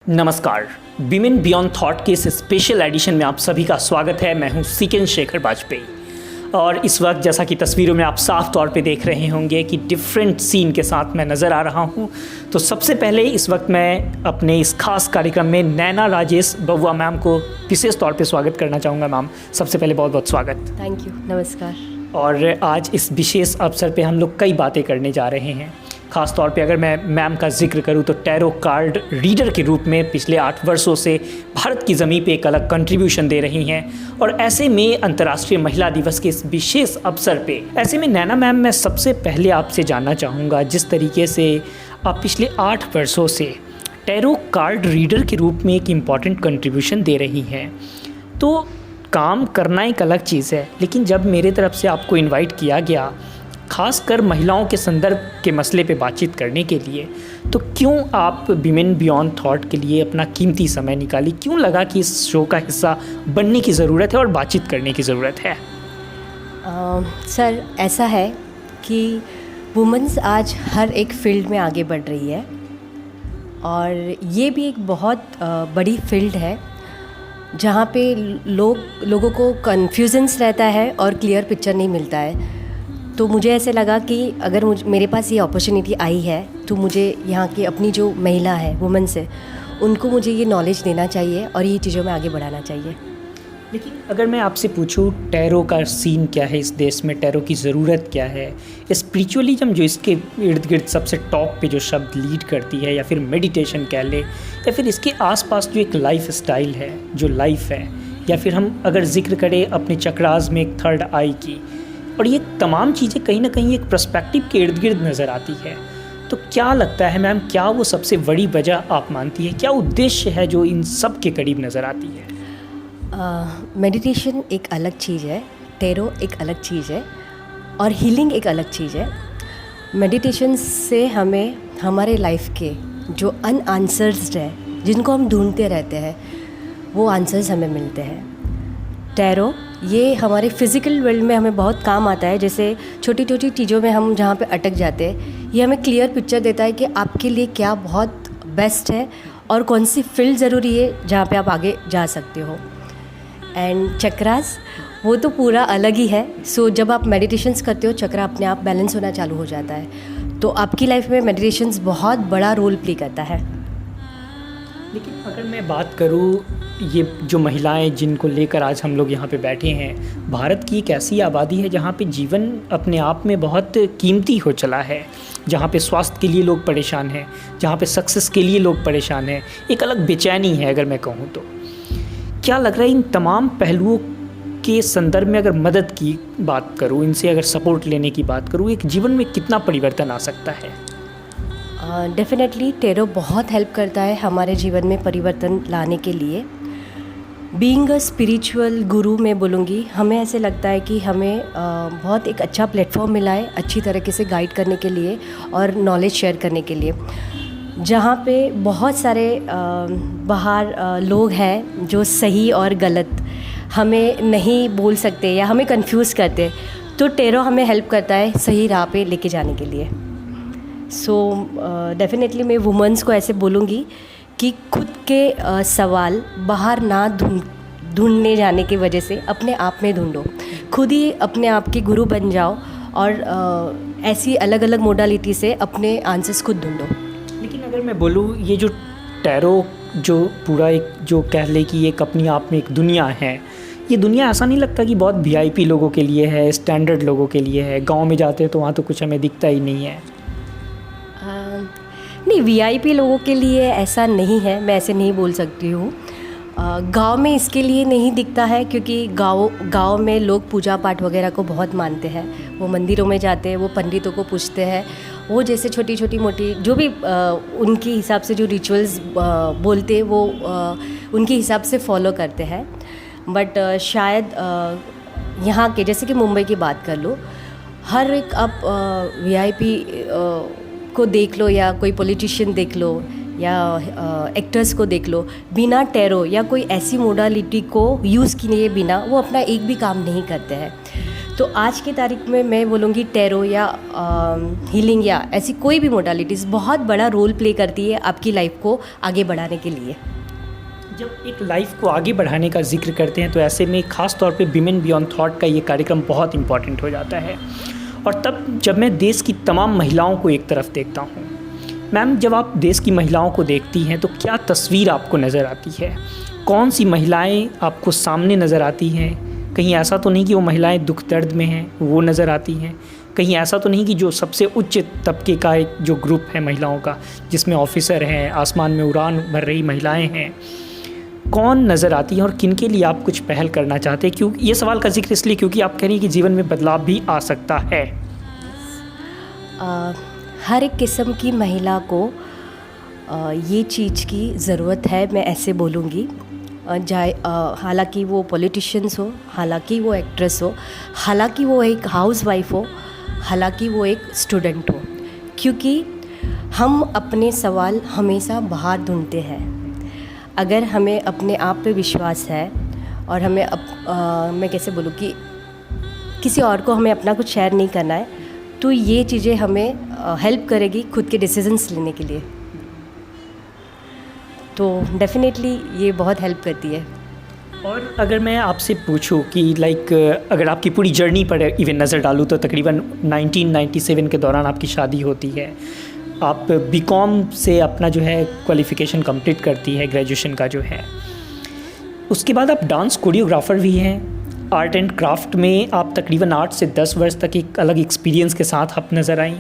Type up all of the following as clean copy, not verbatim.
नमस्कार। Women beyond thought के इस स्पेशल एडिशन में आप सभी का स्वागत है। मैं हूं सीकेन शेखर वाजपेयी और इस वक्त जैसा कि तस्वीरों में आप साफ तौर पे देख रहे होंगे कि डिफरेंट सीन के साथ मैं नज़र आ रहा हूं। तो सबसे पहले इस वक्त मैं अपने इस खास कार्यक्रम में नैना राजेश बउआ मैम को विशेष तौर पे स्वागत करना चाहूँगा। मैम, सबसे पहले बहुत बहुत स्वागत। थैंक यू, नमस्कार। और आज इस विशेष अवसर पे हम लोग कई बातें करने जा रहे हैं। ख़ास तौर पे अगर मैं मैम का जिक्र करूं तो टैरो कार्ड रीडर के रूप में पिछले 8 वर्षों से भारत की ज़मीन पे एक अलग कंट्रीब्यूशन दे रही हैं। और ऐसे में अंतर्राष्ट्रीय महिला दिवस के इस विशेष अवसर पे ऐसे में नैना मैम, मैं सबसे पहले आपसे जानना चाहूँगा, जिस तरीके से आप पिछले 8 वर्षों से टैरो कार्ड रीडर के रूप में एक इम्पॉर्टेंट कंट्रीब्यूशन दे रही हैं, तो काम करना एक अलग चीज़ है, लेकिन जब मेरे तरफ से आपको इनवाइट किया गया खासकर महिलाओं के संदर्भ के मसले पे बातचीत करने के लिए, तो क्यों आप विमेन बियॉन्ड थॉट के लिए अपना कीमती समय निकाली? क्यों लगा कि इस शो का हिस्सा बनने की ज़रूरत है और बातचीत करने की ज़रूरत है? सर, ऐसा है कि वुमेन्स आज हर एक फील्ड में आगे बढ़ रही है और ये भी एक बहुत बड़ी फील्ड है जहाँ पे लोगों को कन्फ्यूजन्स रहता है और क्लियर पिक्चर नहीं मिलता है। तो मुझे ऐसे लगा कि अगर मेरे पास ये अपॉर्चुनिटी आई है तो मुझे यहाँ की अपनी जो महिला है, वुमेन्स है, उनको मुझे ये नॉलेज देना चाहिए और ये चीज़ों में आगे बढ़ाना चाहिए। लेकिन अगर मैं आपसे पूछूं टैरो का सीन क्या है इस देश में, टैरो की ज़रूरत क्या है, स्पिरिचुअलिज्म जो इसके इर्द गिर्द सबसे टॉप पे जो शब्द लीड करती है, या फिर मेडिटेशन कह ले, या फिर इसके आसपास जो एक लाइफ स्टाइल है, जो लाइफ है, या फिर हम अगर जिक्र करें अपने चक्रास में एक थर्ड आई की, और ये तमाम चीज़ें कहीं ना कहीं एक पर्सपेक्टिव के इर्द गिर्द नज़र आती है। तो क्या लगता है मैम, क्या वो सबसे बड़ी वजह आप मानती है, क्या उद्देश्य है जो इन सब के करीब नज़र आती है? मेडिटेशन एक अलग चीज़ है, टैरो एक अलग चीज़ है और हीलिंग एक अलग चीज़ है। मेडिटेशन से हमें हमारे लाइफ के जो अनआंसर्ड है, जिनको हम ढूंढते रहते हैं, वो आंसर्स हमें मिलते हैं। टैरो ये हमारे फिज़िकल वर्ल्ड में हमें बहुत काम आता है। जैसे छोटी छोटी चीज़ों में हम जहाँ पे अटक जाते हैं, ये हमें क्लियर पिक्चर देता है कि आपके लिए क्या बहुत बेस्ट है और कौन सी फील्ड ज़रूरी है जहाँ पे आप आगे जा सकते हो। एंड चक्रास वो तो पूरा अलग ही है। सो जब आप मेडिटेशंस करते हो, चक्रा अपने आप बैलेंस होना चालू हो जाता है। तो आपकी लाइफ में मेडिटेशंस बहुत बड़ा रोल प्ले करता है। लेकिन अगर मैं बात करूँ, ये जो महिलाएं जिनको लेकर आज हम लोग यहाँ पे बैठे हैं, भारत की एक ऐसी आबादी है जहाँ पे जीवन अपने आप में बहुत कीमती हो चला है, जहाँ पे स्वास्थ्य के लिए लोग परेशान हैं, जहाँ पे सक्सेस के लिए लोग परेशान हैं, एक अलग बेचैनी है अगर मैं कहूँ तो। क्या लग रहा है इन तमाम पहलुओं के संदर्भ में अगर मदद की बात करूँ, इनसे अगर सपोर्ट लेने की बात करूँ, एक जीवन में कितना परिवर्तन आ सकता है? डेफिनेटली टैरो बहुत हेल्प करता है हमारे जीवन में परिवर्तन लाने के लिए। बीइंग अ स्पिरिचुअल गुरु मैं बोलूँगी, हमें ऐसे लगता है कि हमें बहुत एक अच्छा प्लेटफॉर्म मिला है अच्छी तरीके से गाइड करने के लिए और नॉलेज शेयर करने के लिए। जहाँ पे बहुत सारे बाहर लोग हैं जो सही और गलत हमें नहीं बोल सकते या हमें कंफ्यूज करते, तो टैरो हमें हेल्प करता है सही राह पे लेके जाने के लिए। सो डेफिनेटली मैं वुमेन्स को ऐसे बोलूँगी कि खुद के सवाल बाहर ना ढूंढने जाने की वजह से अपने आप में ढूंढो, खुद ही अपने आप के गुरु बन जाओ और ऐसी अलग अलग मोडालिटी से अपने आंसर्स खुद ढूंढो। लेकिन अगर मैं बोलूँ, ये जो टैरो जो पूरा एक जो कह ले कि एक अपनी आप में एक दुनिया है, ये दुनिया ऐसा नहीं लगता कि बहुत वीआईपी लोगों के लिए है, स्टैंडर्ड लोगों के लिए है? गांव में जाते हैं तो वहाँ तो कुछ हमें दिखता ही नहीं है। नहीं, वीआईपी लोगों के लिए ऐसा नहीं है, मैं ऐसे नहीं बोल सकती हूँ। गांव में इसके लिए नहीं दिखता है क्योंकि गांव में लोग पूजा पाठ वगैरह को बहुत मानते हैं। वो मंदिरों में जाते हैं, वो पंडितों को पूछते हैं, वो जैसे छोटी छोटी मोटी जो भी उनके हिसाब से जो रिचुअल्स बोलते हैं वो उनके हिसाब से फॉलो करते हैं। बट शायद यहाँ के जैसे कि मुंबई की बात कर लो, हर एक आप वीआईपी को देख लो या कोई पॉलिटिशियन देख लो या एक्टर्स को देख लो, बिना टैरो या कोई ऐसी मोडालिटी को यूज़ किए बिना वो अपना एक भी काम नहीं करते हैं। तो आज की तारीख में मैं बोलूँगी टैरो या हीलिंग या ऐसी कोई भी मोडालिटीज़ बहुत बड़ा रोल प्ले करती है आपकी लाइफ को आगे बढ़ाने के लिए। जब एक लाइफ को आगे बढ़ाने का जिक्र करते हैं तो ऐसे में ख़ास तौर पे विमेन बियॉन्ड थॉट का ये कार्यक्रम बहुत इम्पॉर्टेंट हो जाता है। और तब जब मैं देश की तमाम महिलाओं को एक तरफ देखता हूँ, मैम जब आप देश की महिलाओं को देखती हैं तो क्या तस्वीर आपको नज़र आती है? कौन सी महिलाएं आपको सामने नज़र आती हैं? कहीं ऐसा तो नहीं कि वो महिलाएं दुख दर्द में हैं, वो नज़र आती हैं? कहीं ऐसा तो नहीं कि जो सबसे उच्च तबके का एक जो ग्रुप है महिलाओं का, जिसमें ऑफिसर हैं, आसमान में उड़ान भर रही महिलाएं हैं, कौन नज़र आती है और किन के लिए आप कुछ पहल करना चाहते हैं? क्योंकि ये सवाल का जिक्र इसलिए क्योंकि आप कह रही हैं कि जीवन में बदलाव भी आ सकता है। हर एक किस्म की महिला को ये चीज़ की ज़रूरत है, मैं ऐसे बोलूँगी। हालांकि वो पॉलिटिशियंस हो, हालांकि वो एक्ट्रेस हो, हालांकि वो एक हाउसवाइफ हो, हालांकि वो एक स्टूडेंट हो, क्योंकि हम अपने सवाल हमेशा बाहर ढूंढते हैं। अगर हमें अपने आप पे विश्वास है और हमें मैं कैसे बोलूँ कि किसी और को हमें अपना कुछ शेयर नहीं करना है, तो ये चीज़ें हमें हेल्प करेगी खुद के डिसीजंस लेने के लिए। तो डेफिनेटली ये बहुत हेल्प करती है। और अगर मैं आपसे पूछूं कि अगर आपकी पूरी जर्नी पर इवन नज़र डालूं तो तकरीबन 1997 के दौरान आपकी शादी होती है। आप बीकॉम से अपना जो है क्वालिफ़िकेशन कंप्लीट करती है, ग्रेजुएशन का जो है। उसके बाद आप डांस कोरियोग्राफ़र भी हैं। आर्ट एंड क्राफ्ट में आप तकरीबन 8 से 10 वर्ष तक एक अलग एक्सपीरियंस के साथ आप नज़र आईं।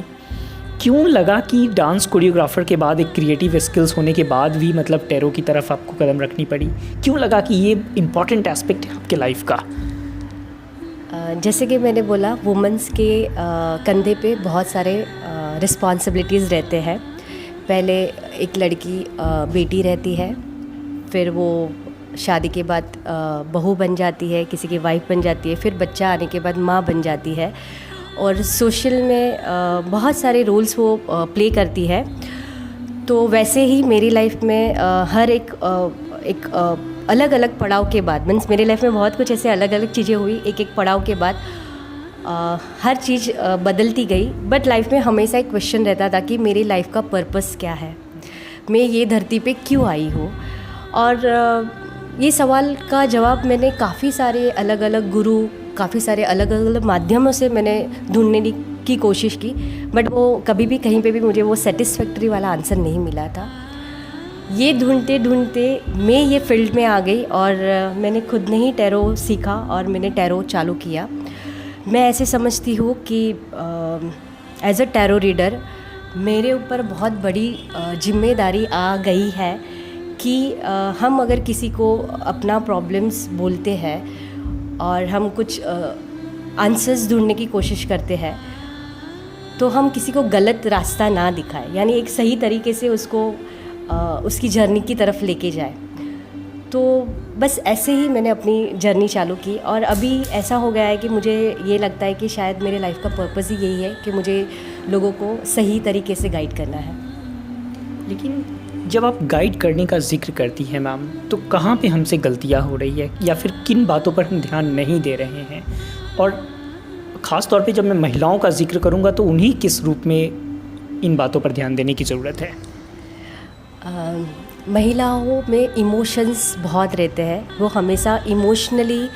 क्यों लगा कि डांस कोरियोग्राफ़र के बाद एक क्रिएटिव स्किल्स होने के बाद भी टैरो की तरफ आपको कदम रखनी पड़ी? क्यों लगा कि ये इम्पॉर्टेंट एस्पेक्ट है आपके लाइफ का? जैसे कि मैंने बोला, वुमेंस के कंधे पे बहुत सारे रिस्पॉन्सिबिलिटीज़ रहते हैं। पहले एक लड़की बेटी रहती है, फिर वो शादी के बाद बहू बन जाती है, किसी की वाइफ बन जाती है, फिर बच्चा आने के बाद माँ बन जाती है, और सोशल में बहुत सारे रोल्स वो प्ले करती है। तो वैसे ही मेरी लाइफ में हर एक अलग अलग पड़ाव के बाद, मीन्स मेरी लाइफ में बहुत कुछ ऐसे अलग अलग चीज़ें हुई, एक एक पड़ाव के बाद हर चीज़ बदलती गई। बट लाइफ में हमेशा एक क्वेश्चन रहता था कि मेरी लाइफ का पर्पस क्या है, मैं ये धरती पे क्यों आई हूँ। और ये सवाल का जवाब मैंने काफ़ी सारे अलग अलग गुरु, काफ़ी सारे अलग अलग माध्यमों से मैंने ढूंढने की कोशिश की, बट वो कभी भी कहीं पे भी मुझे वो सेटिस्फैक्ट्री वाला आंसर नहीं मिला था। ये ढूंढते ढूंढते मैं ये फील्ड में आ गई और मैंने खुद ने ही टैरो सीखा और मैंने टैरो चालू किया। मैं ऐसे समझती हूँ कि एज अ टैरो रीडर मेरे ऊपर बहुत बड़ी जिम्मेदारी आ गई है कि हम अगर किसी को अपना प्रॉब्लम्स बोलते हैं और हम कुछ आंसर्स ढूंढने की कोशिश करते हैं, तो हम किसी को गलत रास्ता ना दिखाएं, यानी एक सही तरीके से उसको उसकी जर्नी की तरफ लेके जाए। तो बस ऐसे ही मैंने अपनी जर्नी चालू की और अभी ऐसा हो गया है कि मुझे ये लगता है कि शायद मेरे लाइफ का पर्पस ही यही है कि मुझे लोगों को सही तरीके से गाइड करना है। लेकिन जब आप गाइड करने का जिक्र करती हैं मैम, तो कहाँ पे हमसे गलतियाँ हो रही है या फिर किन बातों पर हम ध्यान नहीं दे रहे हैं? और ख़ास तौर पे जब मैं महिलाओं का जिक्र करूँगा तो उन्हीं किस रूप में इन बातों पर ध्यान देने की ज़रूरत है? महिलाओं में इमोशंस बहुत रहते हैं, वो हमेशा इमोशनली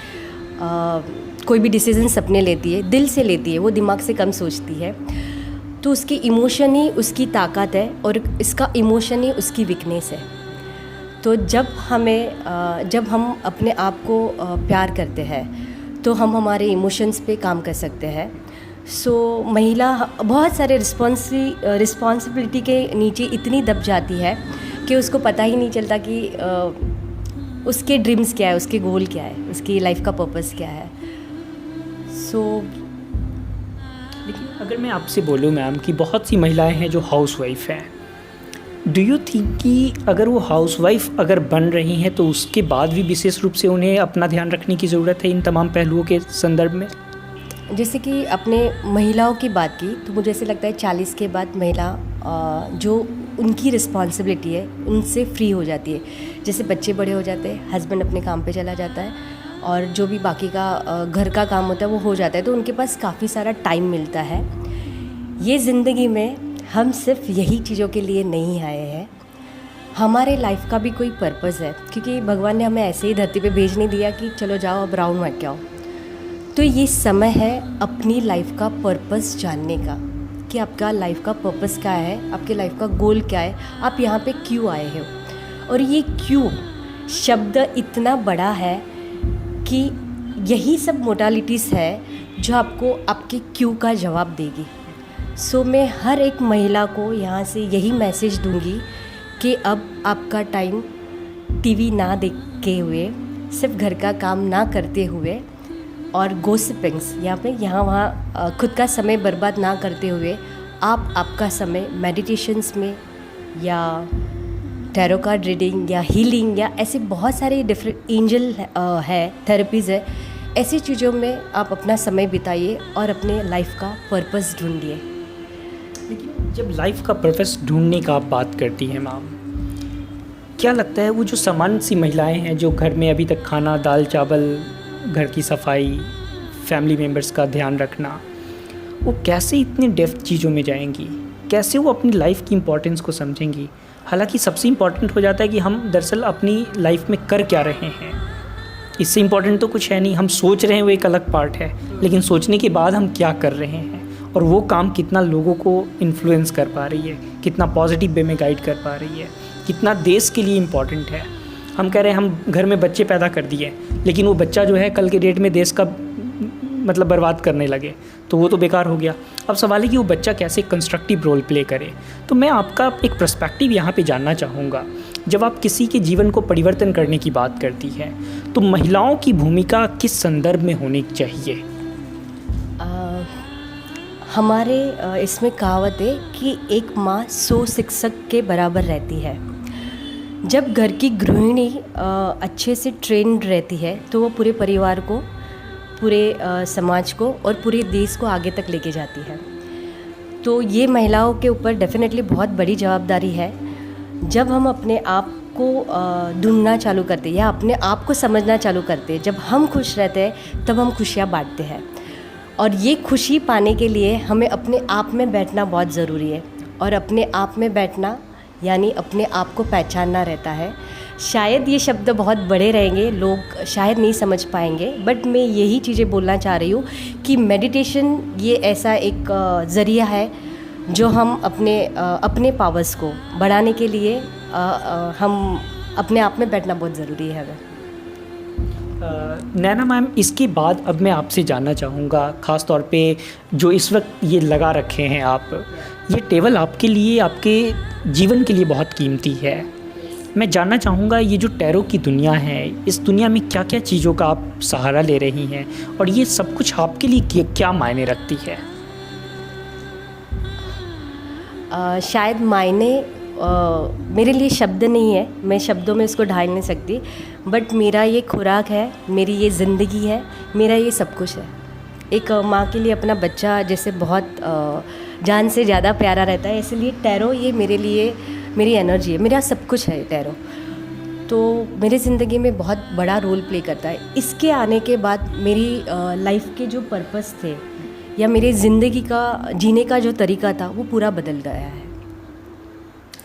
कोई भी डिसीजंस अपने लेती है, दिल से लेती है, वो दिमाग से कम सोचती है। तो उसकी इमोशन ही उसकी ताकत है और इसका इमोशन ही उसकी वीकनेस है। तो जब हम अपने आप को प्यार करते हैं तो हम हमारे इमोशंस पे काम कर सकते हैं। सो महिला बहुत सारे रिस्पॉन्सिबिलिटी के नीचे इतनी दब जाती है कि उसको पता ही नहीं चलता कि उसके ड्रीम्स क्या है, उसके गोल क्या है, उसकी लाइफ का पर्पस क्या है। लेकिन अगर मैं आपसे बोलूँ मैम कि बहुत सी महिलाएं हैं जो हाउसवाइफ हैं, डू यू थिंक कि अगर वो हाउसवाइफ अगर बन रही हैं तो उसके बाद भी विशेष रूप से उन्हें अपना ध्यान रखने की ज़रूरत है इन तमाम पहलुओं के संदर्भ में? जैसे कि अपने महिलाओं की बात की तो मुझे ऐसे लगता है 40 के बाद महिला जो उनकी रिस्पॉन्सिबिलिटी है उनसे फ्री हो जाती है। जैसे बच्चे बड़े हो जाते हैं, हस्बैंड अपने काम पे चला जाता है और जो भी बाकी का घर का काम होता है वो हो जाता है, तो उनके पास काफ़ी सारा टाइम मिलता है। ये ज़िंदगी में हम सिर्फ यही चीज़ों के लिए नहीं आए हैं, हमारे लाइफ का भी कोई पर्पस है, क्योंकि भगवान ने हमें ऐसे ही धरती पे भेज नहीं दिया कि चलो जाओ अब राउंड मार के आओ। तो ये समय है अपनी लाइफ का पर्पस जानने का, कि आपका लाइफ का पर्पस क्या है, आपके लाइफ का गोल क्या है, आप यहाँ पे क्यों आए हो। और ये क्यों शब्द इतना बड़ा है कि यही सब मोडालिटीज़ है जो आपको आपके क्यों का जवाब देगी। सो मैं हर एक महिला को यहाँ से यही मैसेज दूंगी कि अब आपका टाइम टीवी ना देखते हुए, सिर्फ घर का काम ना करते हुए और गॉसिपिंग्स यहाँ वहाँ खुद का समय बर्बाद ना करते हुए आप आपका समय मेडिटेशंस में या टैरो कार्ड रीडिंग या हीलिंग या ऐसे बहुत सारे डिफरेंट एंजल है, थेरेपीज़ है, ऐसी चीज़ों में आप अपना समय बिताइए और अपने लाइफ का पर्पस ढूंढिए। लेकिन जब लाइफ का पर्पस ढूंढने का आप बात करती हैं मैम, क्या लगता है वो जो सामान्य सी महिलाएं हैं जो घर में अभी तक खाना दाल चावल, घर की सफाई, फैमिली मेम्बर्स का ध्यान रखना, वो कैसे इतने डेप्थ चीज़ों में जाएंगी, कैसे वो अपनी लाइफ की इम्पोर्टेंस को समझेंगी। हालांकि सबसे इम्पॉर्टेंट हो जाता है कि हम दरअसल अपनी लाइफ में कर क्या रहे हैं, इससे इम्पॉर्टेंट तो कुछ है नहीं। हम सोच रहे हैं वो एक अलग पार्ट है, लेकिन सोचने के बाद हम क्या कर रहे हैं और वो काम कितना लोगों को इन्फ्लुएंस कर पा रही है, कितना पॉजिटिव वे में गाइड कर पा रही है, कितना देश के लिए इम्पॉर्टेंट है। हम कह रहे हैं हम घर में बच्चे पैदा कर दिए, लेकिन वो बच्चा जो है कल के डेट में देश का मतलब बर्बाद करने लगे तो वो तो बेकार हो गया। अब सवाल है कि वो बच्चा कैसे कंस्ट्रक्टिव रोल प्ले करे। तो मैं आपका एक पर्सपेक्टिव यहाँ पे जानना चाहूँगा, जब आप किसी के जीवन को परिवर्तन करने की बात करती हैं तो महिलाओं की भूमिका किस संदर्भ में होनी चाहिए? हमारे इसमें कहावत है कि एक माँ 100 शिक्षक के बराबर रहती है। जब घर की गृहिणी अच्छे से ट्रेंड रहती है तो वो पूरे परिवार को, पूरे समाज को और पूरे देश को आगे तक लेके जाती है। तो ये महिलाओं के ऊपर डेफिनेटली बहुत बड़ी जवाबदारी है। जब हम अपने आप को ढूंढना चालू करते हैं या अपने आप को समझना चालू करते हैं, जब हम खुश रहते हैं तब हम खुशियाँ बांटते हैं। और ये खुशी पाने के लिए हमें अपने आप में बैठना बहुत ज़रूरी है। और अपने आप में बैठना यानी अपने आप को पहचानना रहता है। शायद ये शब्द बहुत बड़े रहेंगे, लोग शायद नहीं समझ पाएंगे, बट मैं यही चीज़ें बोलना चाह रही हूँ कि मेडिटेशन ये ऐसा एक ज़रिया है जो हम अपने पावर्स को बढ़ाने के लिए हम अपने आप में बैठना बहुत ज़रूरी है। नैना मैम, इसके बाद अब मैं आपसे जानना चाहूँगा, ख़ास तौर पे जो इस वक्त ये लगा रखे हैं आप, ये टेबल आपके लिए, आपके जीवन के लिए बहुत कीमती है। मैं जानना चाहूँगा ये जो टैरो की दुनिया है, इस दुनिया में क्या क्या चीज़ों का आप सहारा ले रही हैं और ये सब कुछ आपके लिए क्या मायने रखती है? शायद मायने मेरे लिए शब्द नहीं है, मैं शब्दों में इसको ढाल नहीं सकती, बट मेरा ये खुराक है, मेरी ये ज़िंदगी है, मेरा ये सब कुछ है। एक माँ के लिए अपना बच्चा जैसे बहुत जान से ज़्यादा प्यारा रहता है, इसलिए टैरो ये मेरे लिए मेरी एनर्जी है, मेरा सब कुछ है टैरो। तो मेरी ज़िंदगी में बहुत बड़ा रोल प्ले करता है। इसके आने के बाद मेरी लाइफ के जो पर्पस थे या मेरी ज़िंदगी का जीने का जो तरीका था वो पूरा बदल गया है।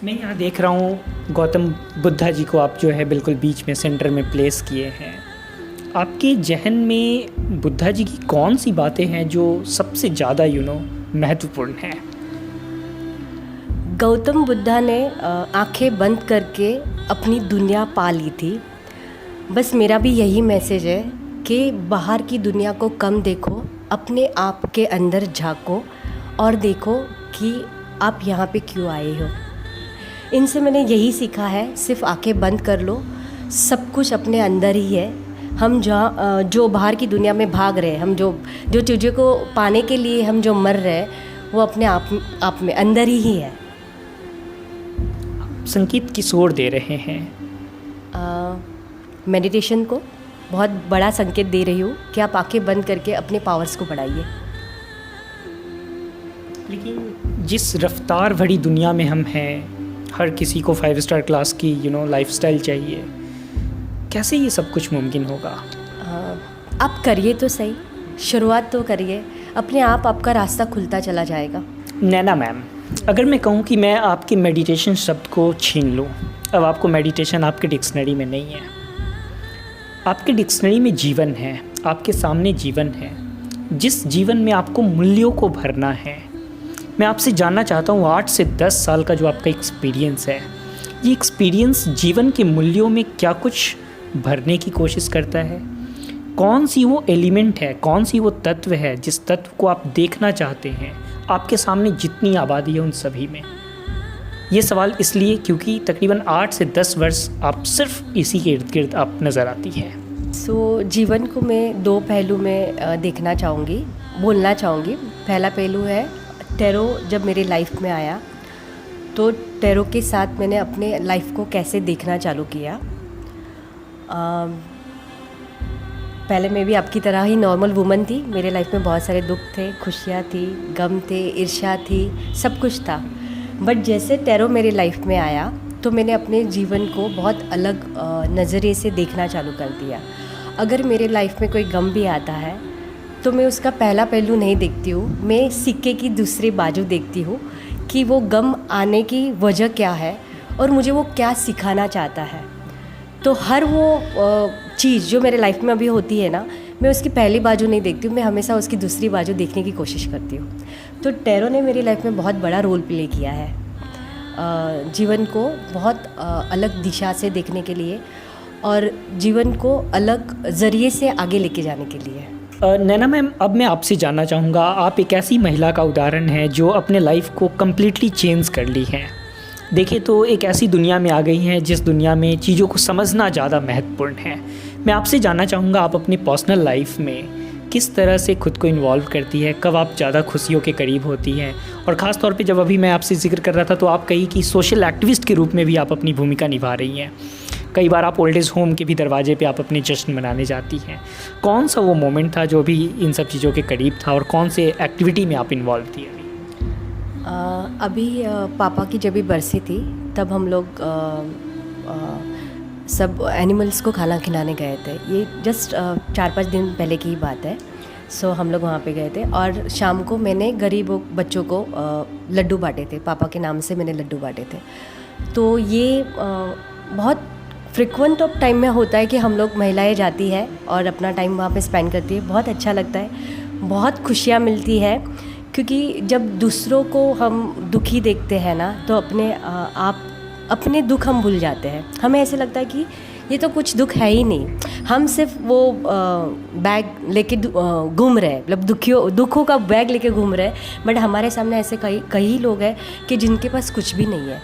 मैं यहाँ देख रहा हूँ गौतम बुद्धा जी को आप जो है बिल्कुल बीच में सेंटर में प्लेस किए हैं। आपके जहन में बुद्धा जी की कौन सी बातें हैं जो सबसे ज़्यादा महत्वपूर्ण हैं? गौतम बुद्धा ने आंखें बंद करके अपनी दुनिया पा ली थी। बस मेरा भी यही मैसेज है कि बाहर की दुनिया को कम देखो, अपने आप के अंदर झांको और देखो कि आप यहाँ पे क्यों आए हो। इनसे मैंने यही सीखा है, सिर्फ आंखें बंद कर लो, सब कुछ अपने अंदर ही है। हम जो बाहर की दुनिया में भाग रहे हैं, हम जो चीज़ों को पाने के लिए हम जो मर रहे हैं, वो अपने आप में अंदर ही है। संकेत किस ओर दे रहे हैं? मेडिटेशन को बहुत बड़ा संकेत दे रही हूँ कि आप आंखें बंद करके अपने पावर्स को बढ़ाइए। लेकिन जिस रफ्तार भरी दुनिया में हम हैं, हर किसी को 5 स्टार क्लास की लाइफस्टाइल चाहिए, कैसे ये सब कुछ मुमकिन होगा? आप करिए तो सही, शुरुआत तो करिए, अपने आप आपका रास्ता खुलता चला जाएगा। नैना मैम, अगर मैं कहूँ कि मैं आपके मेडिटेशन शब्द को छीन लूँ, अब आपको मेडिटेशन आपके डिक्शनरी में नहीं है, आपके डिक्शनरी में जीवन है, आपके सामने जीवन है, जिस जीवन में आपको मूल्यों को भरना है। मैं आपसे जानना चाहता हूँ 8 से 10 साल का जो आपका एक्सपीरियंस है, ये एक्सपीरियंस जीवन के मूल्यों में क्या कुछ भरने की कोशिश करता है? कौन सी वो एलिमेंट है, कौन सी वो तत्व है जिस तत्व को आप देखना चाहते हैं आपके सामने जितनी आबादी है उन सभी में? ये सवाल इसलिए क्योंकि तकरीबन 8 से 10 वर्ष आप सिर्फ इसी के इर्द गिर्द आप नज़र आती हैं। जीवन को मैं 2 पहलू में देखना चाहूँगी, बोलना चाहूँगी। पहला पहलू है टैरो जब मेरी लाइफ में आया तो टैरो के साथ मैंने अपने लाइफ को कैसे देखना चालू किया। पहले मैं भी आपकी तरह ही नॉर्मल वुमन थी, मेरे लाइफ में बहुत सारे दुख थे, खुशियाँ थी, गम थे, ईर्ष्या थी, सब कुछ था। बट जैसे टैरो मेरी लाइफ में आया तो मैंने अपने जीवन को बहुत अलग नज़रिए से देखना चालू कर दिया। अगर मेरे लाइफ में कोई गम भी आता है तो मैं उसका पहला पहलू नहीं देखती हूँ, मैं सिक्के की दूसरी बाजू देखती हूँ कि वो गम आने की वजह क्या है और मुझे वो क्या सिखाना चाहता है। तो हर वो चीज़ जो मेरे लाइफ में अभी होती है ना, मैं उसकी पहली बाजू नहीं देखती हूँ, मैं हमेशा उसकी दूसरी बाजू देखने की कोशिश करती हूँ। तो टैरो ने मेरी लाइफ में बहुत बड़ा रोल प्ले किया है जीवन को बहुत अलग दिशा से देखने के लिए और जीवन को अलग ज़रिए से आगे लेके जाने के लिए। नैना मैम, अब मैं आपसे जानना चाहूँगा, आप एक ऐसी महिला का उदाहरण है जो अपने लाइफ को कम्प्लीटली चेंज कर ली है। देखिए तो एक ऐसी दुनिया में आ गई हैं जिस दुनिया में चीज़ों को समझना ज़्यादा महत्वपूर्ण है। मैं आपसे जानना चाहूँगा आप अपनी पर्सनल लाइफ में किस तरह से खुद को इन्वॉल्व करती है, कब आप ज़्यादा खुशियों के करीब होती हैं, और ख़ास तौर पे जब अभी मैं आपसे जिक्र कर रहा था तो आप कही कि सोशल एक्टिविस्ट के रूप में भी आप अपनी भूमिका निभा रही हैं। कई बार आप ओल्ड एज होम के भी दरवाजे पे आप अपने जश्न मनाने जाती हैं। कौन सा वो मोमेंट था जो भी इन सब चीज़ों के करीब था और कौन से एक्टिविटी में आप इन्वॉल्व थी अभी? पापा की जब भी बरसी थी तब हम लोग सब एनिमल्स को खाना खिलाने गए थे। ये जस्ट 4-5 दिन पहले की ही बात है। सो हम लोग वहाँ पे गए थे और शाम को मैंने गरीब बच्चों को लड्डू बांटे थे, पापा के नाम से मैंने लड्डू बांटे थे। तो ये बहुत फ्रिक्वेंट ऑफ टाइम में होता है कि हम लोग महिलाएं जाती है और अपना टाइम वहाँ पे स्पेंड करती है। बहुत अच्छा लगता है, बहुत खुशियाँ मिलती है, क्योंकि जब दूसरों को हम दुखी देखते हैं ना तो अपने दुख हम भूल जाते हैं। हमें ऐसे लगता है कि ये तो कुछ दुख है ही नहीं, हम सिर्फ वो बैग लेके घूम रहे हैं, मतलब दुखों का बैग लेके घूम रहे हैं। बट हमारे सामने ऐसे कई लोग हैं कि जिनके पास कुछ भी नहीं है,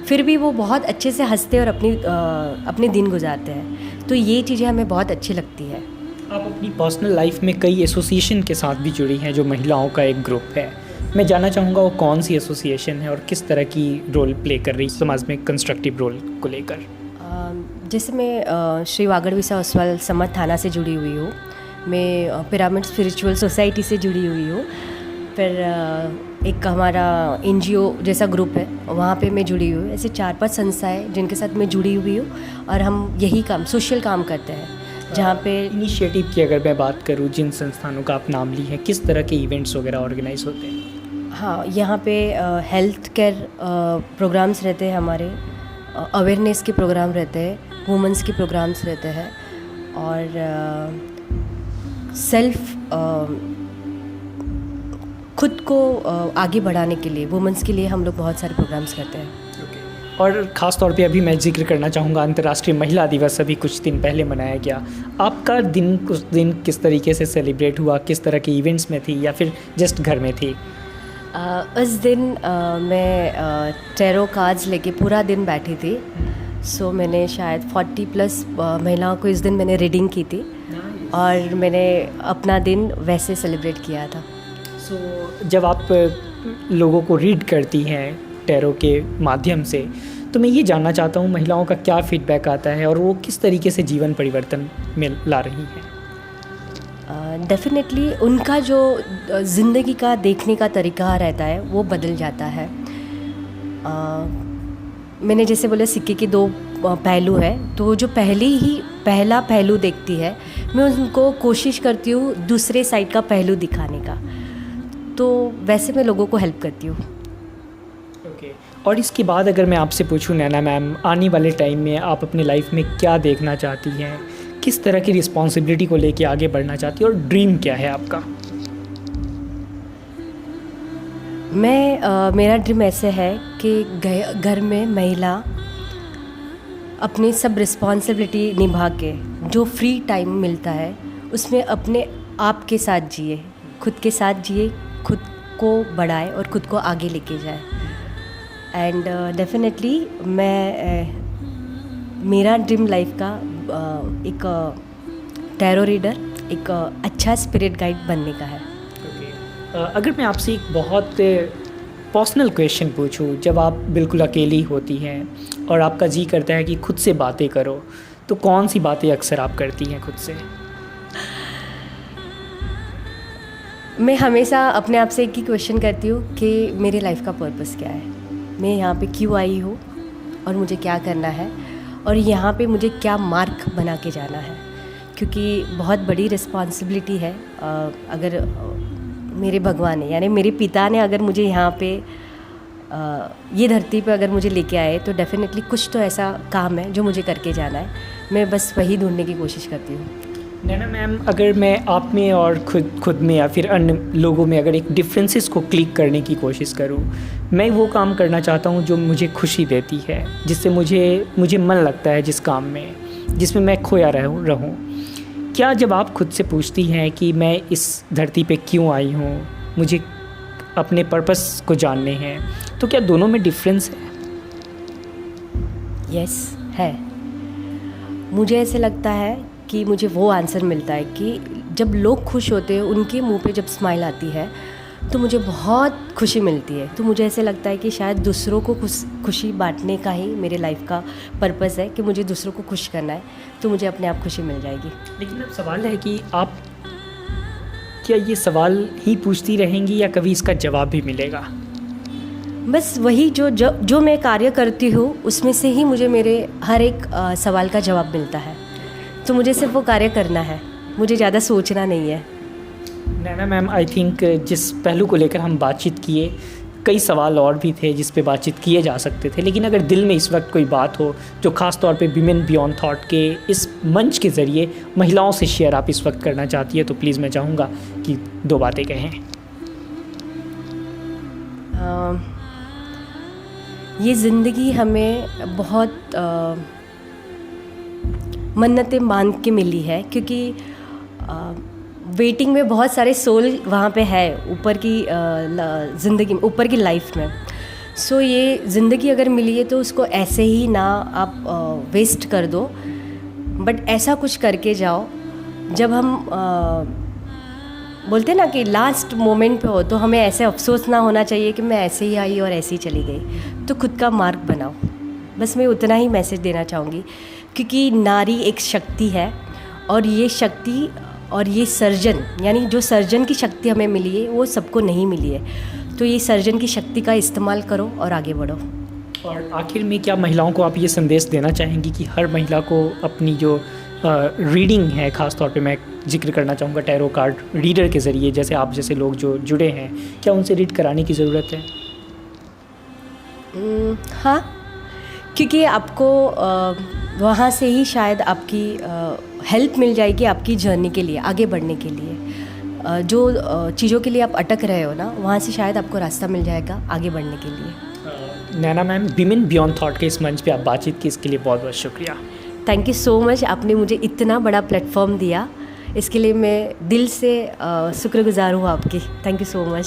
फिर भी वो बहुत अच्छे से हंसते और अपने दिन गुजारते हैं। तो ये चीज़ें हमें बहुत अच्छी लगती है। आप अपनी पर्सनल लाइफ में कई एसोसिएशन के साथ भी जुड़ी हैं जो महिलाओं का एक ग्रुप है। मैं जानना चाहूँगा वो कौन सी एसोसिएशन है और किस तरह की रोल प्ले कर रही समाज में कंस्ट्रक्टिव रोल को लेकर? जैसे मैं श्री वागड़ विसा ओसवाल समाज थाना से जुड़ी हुई हूँ, मैं पिरामिड स्पिरिचुअल सोसाइटी से जुड़ी हुई हूँ, फिर एक हमारा NGO जैसा ग्रुप है वहाँ पे मैं जुड़ी हुई हूँ। ऐसे 4-5 संस्थाएं जिनके साथ मैं जुड़ी हुई हूँ और हम यही काम, सोशल काम करते हैं। जहाँ पे इनिशिएटिव की अगर मैं बात करूँ, जिन संस्थानों का आप नाम ली है, किस तरह के इवेंट्स वगैरह ऑर्गेनाइज होते हैं? हाँ, यहाँ पे हेल्थ केयर प्रोग्राम्स रहते हैं, हमारे अवेयरनेस के प्रोग्राम रहते हैं, वुमेंस के प्रोग्राम्स रहते हैं और सेल्फ खुद को आगे बढ़ाने के लिए वुमेंस के लिए हम लोग बहुत सारे प्रोग्राम्स करते हैं। और ख़ास तौर पे अभी मैं जिक्र करना चाहूँगा, अंतर्राष्ट्रीय महिला दिवस अभी कुछ दिन पहले मनाया गया। आपका दिन उस दिन किस तरीके से सेलिब्रेट हुआ, किस तरह के इवेंट्स में थी या फिर जस्ट घर में थी? उस दिन मैं टैरो कार्ड्स लेके पूरा दिन बैठी थी। सो मैंने शायद 40+ महिलाओं को इस दिन मैंने रीडिंग की थी और मैंने अपना दिन वैसे सेलिब्रेट किया था। सो जब आप लोगों को रीड करती हैं टैरो के माध्यम से, तो मैं ये जानना चाहता हूँ महिलाओं का क्या फीडबैक आता है और वो किस तरीके से जीवन परिवर्तन में ला रही हैं? डेफिनेटली उनका जो ज़िंदगी का देखने का तरीका रहता है वो बदल जाता है। मैंने जैसे बोले सिक्के की 2 पहलू है, तो जो पहला पहलू देखती है, मैं उनको कोशिश करती हूँ दूसरे साइड का पहलू दिखाने का। तो वैसे मैं लोगों को हेल्प करती हूँ। ओके। और इसके बाद अगर मैं आपसे पूछूं नैना मैम, आने वाले टाइम में आप अपनी लाइफ में क्या देखना चाहती हैं, किस तरह की रिस्पॉन्सिबिलिटी को लेके आगे बढ़ना चाहती हैं और ड्रीम क्या है आपका? मेरा ड्रीम ऐसे है कि घर में महिला अपनी सब रिस्पॉन्सिबिलिटी निभा के जो फ्री टाइम मिलता है उसमें अपने आप के साथ जिए, खुद के साथ जिए, खुद को बढ़ाए और खुद को आगे लेके जाए। एंड डेफिनेटली मेरा ड्रीम लाइफ का एक टैरो रीडर, एक अच्छा स्पिरिट गाइड बनने का है। अगर मैं आपसे एक बहुत पर्सनल क्वेश्चन पूछूं, जब आप बिल्कुल अकेली होती हैं और आपका जी करता है कि खुद से बातें करो, तो कौन सी बातें अक्सर आप करती हैं खुद से? मैं हमेशा अपने आप से एक ही क्वेश्चन करती हूँ कि मेरे लाइफ का पर्पस क्या है, मैं यहाँ पे क्यों आई हूँ और मुझे क्या करना है और यहाँ पे मुझे क्या मार्क बना के जाना है। क्योंकि बहुत बड़ी रिस्पॉन्सिबिलिटी है। अगर मेरे भगवान ने, यानी मेरे पिता ने अगर मुझे यहाँ पे ये धरती पे अगर मुझे लेके आए, तो डेफिनेटली कुछ तो ऐसा काम है जो मुझे करके जाना है। मैं बस वही ढूंढने की कोशिश करती हूँ। नैना मैम, अगर मैं आप में और खुद में या फिर अन्य लोगों में अगर एक डिफरेंसेस को क्लिक करने की कोशिश करूं, मैं वो काम करना चाहता हूं जो मुझे खुशी देती है, जिससे मुझे मन लगता है जिस काम में, जिसमें मैं खोया रहूं। क्या जब आप खुद से पूछती हैं कि मैं इस धरती पे क्यों आई हूं, मुझे अपने पर्पस को जानने हैं, तो क्या दोनों में डिफरेंस है? यस है। मुझे ऐसे लगता है कि मुझे वो आंसर मिलता है कि जब लोग खुश होते हैं, उनके मुंह पे जब स्माइल आती है, तो मुझे बहुत खुशी मिलती है। तो मुझे ऐसे लगता है कि शायद दूसरों को खुशी बांटने का ही मेरे लाइफ का पर्पस है, कि मुझे दूसरों को खुश करना है, तो मुझे अपने आप खुशी मिल जाएगी। लेकिन अब सवाल है कि आप क्या ये सवाल ही पूछती रहेंगी या कभी इसका जवाब भी मिलेगा? बस वही जो मैं कार्य करती हूँ उसमें से ही मुझे मेरे हर एक सवाल का जवाब मिलता है। तो मुझे सिर्फ वो कार्य करना है, मुझे ज़्यादा सोचना नहीं है। नैना मैम, आई थिंक जिस पहलू को लेकर हम बातचीत किए, कई सवाल और भी थे जिस पे बातचीत किए जा सकते थे, लेकिन अगर दिल में इस वक्त कोई बात हो जो ख़ास तौर पे विमेन बियॉन्ड थॉट के इस मंच के ज़रिए महिलाओं से शेयर आप इस वक्त करना चाहती है, तो प्लीज़ मैं चाहूँगा कि 2 बातें कहें। ये ज़िंदगी हमें बहुत मन्नतें मांग के मिली है, क्योंकि वेटिंग में बहुत सारे सोल वहाँ पे है ऊपर की ज़िंदगी में, ऊपर की लाइफ में। सो ये ज़िंदगी अगर मिली है तो उसको ऐसे ही ना आप वेस्ट कर दो, बट ऐसा कुछ करके जाओ जब हम बोलते हैं ना कि लास्ट मोमेंट पे हो, तो हमें ऐसे अफसोस ना होना चाहिए कि मैं ऐसे ही आई और ऐसे ही चली गई। तो खुद का मार्ग बनाओ, बस मैं उतना ही मैसेज देना चाहूँगी। क्योंकि नारी एक शक्ति है, और ये शक्ति और ये सर्जन, यानी जो सर्जन की शक्ति हमें मिली है वो सबको नहीं मिली है। तो ये सर्जन की शक्ति का इस्तेमाल करो और आगे बढ़ो। और आखिर में क्या महिलाओं को आप ये संदेश देना चाहेंगी कि हर महिला को अपनी जो रीडिंग है, ख़ास तौर पे मैं जिक्र करना चाहूँगा टैरो कार्ड रीडर के ज़रिए, जैसे आप जैसे लोग जो जुड़े हैं, क्या उनसे रीड कराने की ज़रूरत है? हाँ, क्योंकि आपको वहाँ से ही शायद आपकी हेल्प मिल जाएगी आपकी जर्नी के लिए, आगे बढ़ने के लिए। जो चीज़ों के लिए आप अटक रहे हो ना, वहाँ से शायद आपको रास्ता मिल जाएगा आगे बढ़ने के लिए। नैना मैम, विमेन बियॉन्ड थॉट के इस मंच पे आप बातचीत की, इसके लिए बहुत बहुत शुक्रिया। Thank you so much. आपने मुझे इतना बड़ा प्लेटफॉर्म दिया, इसके लिए मैं दिल से शुक्रगुजार हूँ आपकी। Thank you so much.